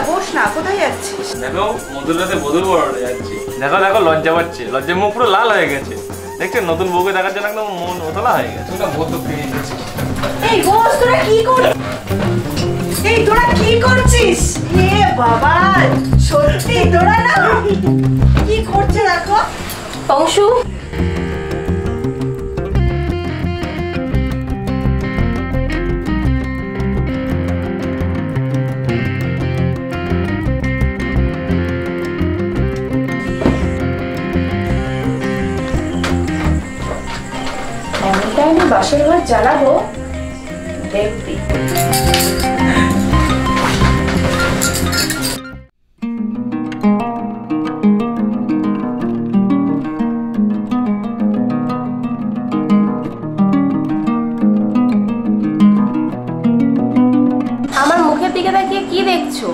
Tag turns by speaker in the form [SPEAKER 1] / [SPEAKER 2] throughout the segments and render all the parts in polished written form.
[SPEAKER 1] বস না, কোথায় যাচ্ছিস?
[SPEAKER 2] দেখো মধুর রাতে বধুর বড় যাচ্ছি। দেখো দেখো লজ্জা পাচ্ছে, লজ্জায় মুখ পুরো লাল হয়ে গেছে। দেখছো নতুন বউকে দেখার জন্য একদম মন ওতলা হয়ে গেছে। ওটা বধু পেয়ে গেছে।
[SPEAKER 1] এই বস, তোরা কি করছিস? এই তোরা কি করছিস? হে বাবা, সত্যি তোরা না কি করছে দেখো।
[SPEAKER 3] অংশু, আমি বাসের ঘর জ্বালাবো, দেখবি। আমার মুখের দিকে তাকিয়ে কি দেখছো?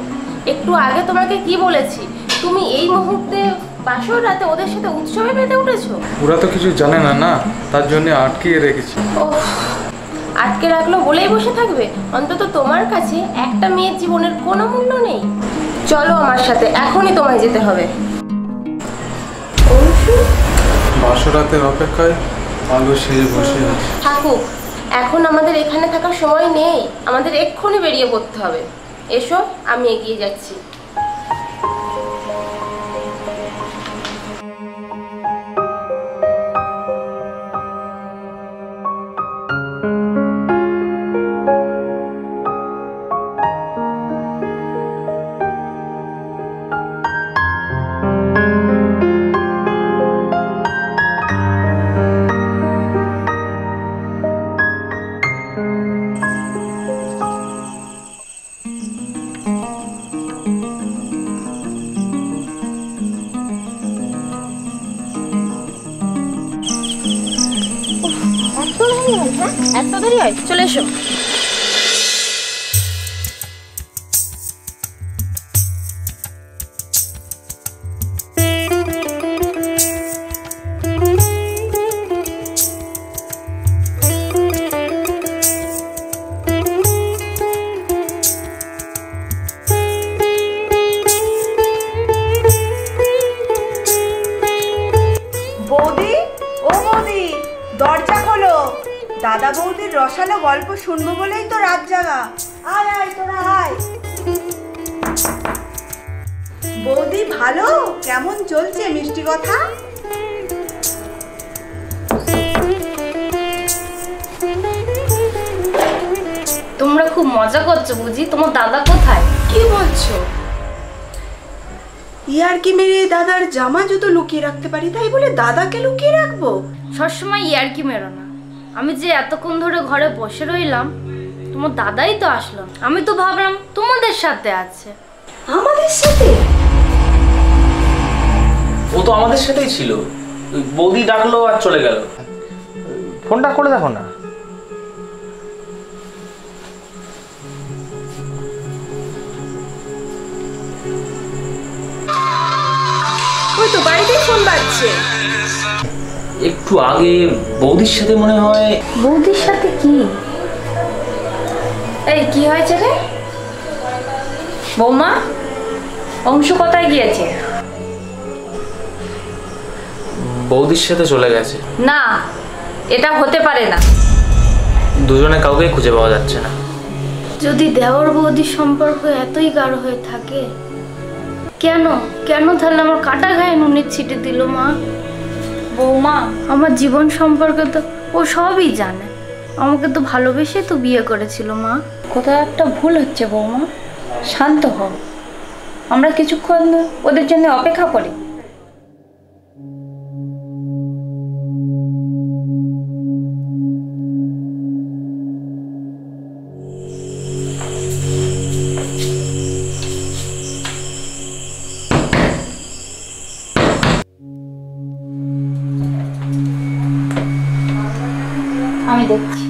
[SPEAKER 3] একটু আগে তোমাকে কি বলেছি, তুমি এই মুহূর্তে বাসর রাতে ওদের সাথে উৎসবে মেতে উঠেছো।
[SPEAKER 4] ওরা তো কিছু জানে না, না তার জন্য আটকিয়ে রেখেছি।
[SPEAKER 3] আটকে রাখলো বলেই বসে থাকবে? অন্তত তোমার কাছে একটা মেয়ের জীবনের কোনো মূল্য নেই। চলো আমার সাথে, এখনই তোমায় যেতে হবে।
[SPEAKER 4] বাসর রাতের অপেক্ষায় আলো সেজে বসে আছে।
[SPEAKER 3] থাকুক, এখন আমাদের এখানে থাকার সময় নেই, আমাদের এক্ষুনি বেরিয়ে পড়তে হবে। এসো, আমি এগিয়ে যাচ্ছি। এত দেরি হয়? চলে এসো।
[SPEAKER 1] বৌদি, ও বৌদি, দরজা খোলো। দাদা বৌদির রসালো গল্প শুনবো বলেই তো রাত জাগা। আয় আয় তোরা আয়। বৌদি ভালো? কেমন চলছে মিষ্টি কথা?
[SPEAKER 3] তোমরা খুব মজা করছো বুঝি? তোমার দাদা কোথায়? কি বলছো?
[SPEAKER 1] ইয়ার কি মেরে দাদার জামা জুতো লুকিয়ে রাখতে পারি, তাই বলে দাদাকে লুকিয়ে রাখবো?
[SPEAKER 3] সবসময় ইয়ার্কি মেরো না। আমি যে এতক্ষণ ধরে ঘরে বসে রইলাম, তোমার দাদাই তো আসলো। আমি তো ভাবলাম তোমাদের সাথে আছে।
[SPEAKER 1] আমাদের সাথে?
[SPEAKER 2] ও তো আমাদের সাথেই ছিল। বৌদি ডাকলো আর চলে গেল। ফোনটা করে দেখো না।
[SPEAKER 1] ওই তো বাড়িতেই ফোন বাজছে।
[SPEAKER 2] একটু আগে বৌদির সাথে মনে হয়।
[SPEAKER 3] বৌদির সাথে কি? এই কি হয়েছে রে বৌমা? অংশু কোথায় গিয়েছে?
[SPEAKER 2] বৌদির সাথে চলে গেছে।
[SPEAKER 3] না, এটা হতে পারে না।
[SPEAKER 2] দুজনে কাউকে খুঁজে পাওয়া যাচ্ছে না।
[SPEAKER 3] যদি দেওর বৌদির সম্পর্ক এতই গাঢ় হয়ে থাকে, কেন কেন তাহলে আমার কাটা গায়ে নুনের ছিটে দিল মা? বৌমা, আমার জীবন সম্পর্কে তো ও সবই জানে। আমাকে তো ভালোবেসে তো বিয়ে করেছিল মা।
[SPEAKER 5] কোথাও একটা ভুল হচ্ছে বৌমা, শান্ত হও। আমরা কিছুক্ষণ ওদের জন্য অপেক্ষা করি। আমি দেখছি।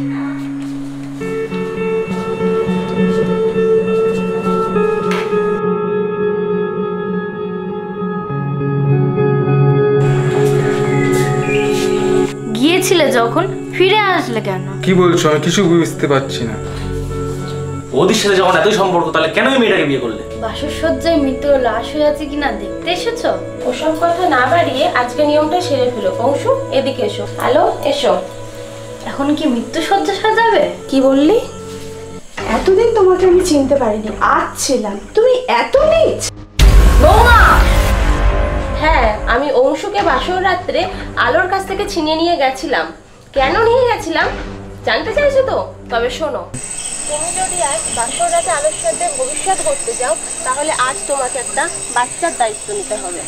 [SPEAKER 3] গিয়েছিলে যখন ফিরে আসলে কেন?
[SPEAKER 4] কি বলছো? আমি কিছু বুঝতে পারছি না।
[SPEAKER 2] বৌদির সাথে যখন এতই সম্পর্ক, তাহলে কেন এই মেয়েটাকে বিয়ে করলে?
[SPEAKER 3] বাসর সজ্জায় মৃত লাশ হয়ে আছে কিনা দেখতে এসেছো?
[SPEAKER 5] ওসব কথা না বাড়িয়ে আজকে নিয়মটা সেরে ফেলো। অংশু এদিকে এসো। হ্যালো, এসো।
[SPEAKER 3] এখন কি মৃত্যু সজ্জা সাজাবে?
[SPEAKER 5] কি বললি?
[SPEAKER 1] এতদিন তোমাকে আমি চিনতে পারিনি, আজ ছিলাম। তুমি এত নীচ!
[SPEAKER 5] বৌমা! হ্যাঁ, আমি অংশুকে বাসর রাত্রে আলোর কাছ থেকে ছিনিয়ে নিয়ে গেছিলাম। কেন নিয়ে গেছিলাম জানতে চাইছো তো? তবে শোনো, তুমি যদি আজ বাসর রাতে আলোর সাথে ভবিষ্যৎ করতে চাও, তাহলে আজ তোমাকে একটা বাচ্চার দায়িত্ব নিতে হবে।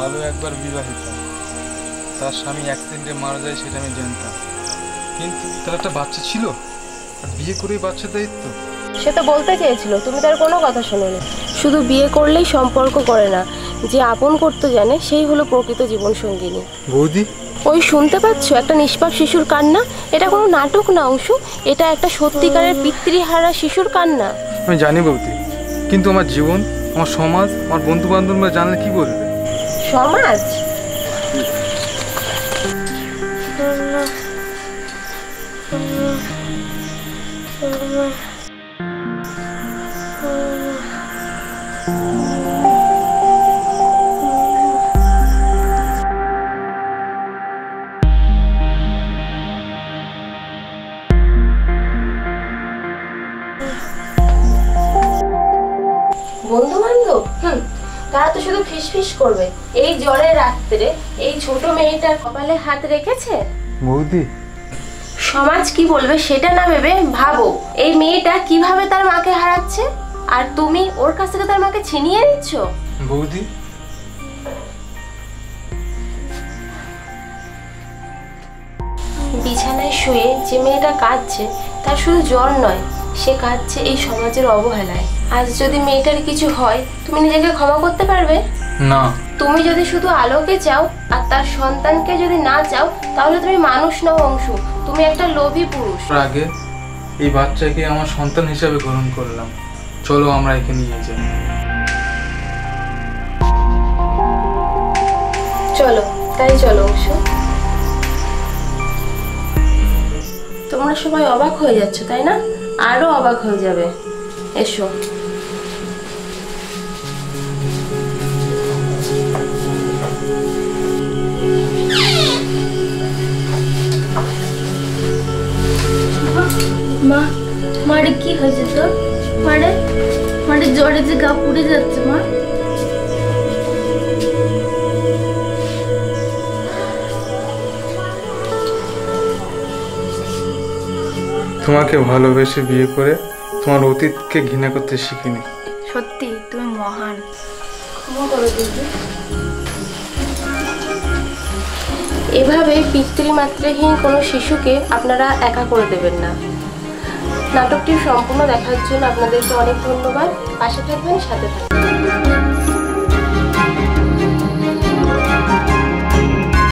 [SPEAKER 4] আলো একবার বিবাহিত, তার স্বামী অ্যাক্সিডেন্টে মারা যায় সেটা আমি জানতাম, কিন্তু তার একটা বাচ্চা ছিল, আর বিয়ে করেই বাচ্চার দায়িত্ব।
[SPEAKER 5] সে তো বলতে চেয়েছিল, তুমি তার কোনো কথা শোনোনি। শুধু বিয়ে করলেই সম্পর্ক করে না, যে আপন করতে জানে সেই হলো প্রকৃত জীবন সঙ্গিনী।
[SPEAKER 4] বৌদি,
[SPEAKER 5] ওই শুনতে পাচ্ছ একটা নিষ্পাপ শিশুর কান্না? এটা কোনো নাটক না অংশু, এটা একটা সত্যিকারের পিতৃহারা শিশুর কান্না।
[SPEAKER 4] আমি জানি বৌদি, কিন্তু আমার জীবন, আমার সমাজ, আমার বন্ধু বান্ধবরা জানলে কি বলবে?
[SPEAKER 5] সমাজ? বন্ধু বান্ধব? তারা তো শুধু ফিসফিস করবে। এই জ্বরের রাত্রে এই ছোট মেয়েটার কপালে হাত রেখেছে।
[SPEAKER 4] বৌদি,
[SPEAKER 5] সমাজ কি বলবে সেটা না ভেবে ভাবো, এই মেয়েটা কিভাবে তার মাকে হারাচ্ছে, আর তুমি ওর কাছ থেকে তার মাকে ছিনিয়ে নিচ্ছ।
[SPEAKER 4] বৌদি,
[SPEAKER 5] বিছানায় শুয়ে যে মেয়েটা কাঁদছে, তার শুধু জ্বর নয়, সে কাঁদছে এই সমাজের অবহেলায়। আজ যদি মেয়েটার কিছু হয়, তুমি নিজেকে ক্ষমা করতে পারবে
[SPEAKER 4] না।
[SPEAKER 5] তুমি যদি শুধু আলোকে চাও আর তার সন্তানকে যদি না চাও, তাহলে তুমি মানুষ নও অংশু, তুমি একটা লোভী পুরুষ।
[SPEAKER 4] আগে এই বাচ্চাকে আমার সন্তান হিসেবে গ্রহণ করলাম, চলো আমরা একে নিয়ে যাই।
[SPEAKER 5] চলো, তাই চলো অংশু। তোমরা সবাই অবাক হয়ে যাচ্ছ তাই না? আরো অবাক হয়ে যাবে, এসো।
[SPEAKER 3] মা, মারে কি হয়েছে তোর? মারে জ্বরে যে গা পুড়ে যাচ্ছে মা।
[SPEAKER 4] তোমাকে ভালোবেসে বিয়ে করে তোমার অতীতকে ঘৃণা করতে শিখিনি।
[SPEAKER 3] সত্যি তুমি মহান।
[SPEAKER 5] ক্ষমা করো দিদি। এভাবে পিতৃমাতৃহীন কোনো শিশুকে আপনারা একা করে দেবেন না। নাটকটি সম্পূর্ণ দেখার জন্য আপনাদেরকে অনেক ধন্যবাদ। পাশে থাকবেন, সাথে থাকবেন।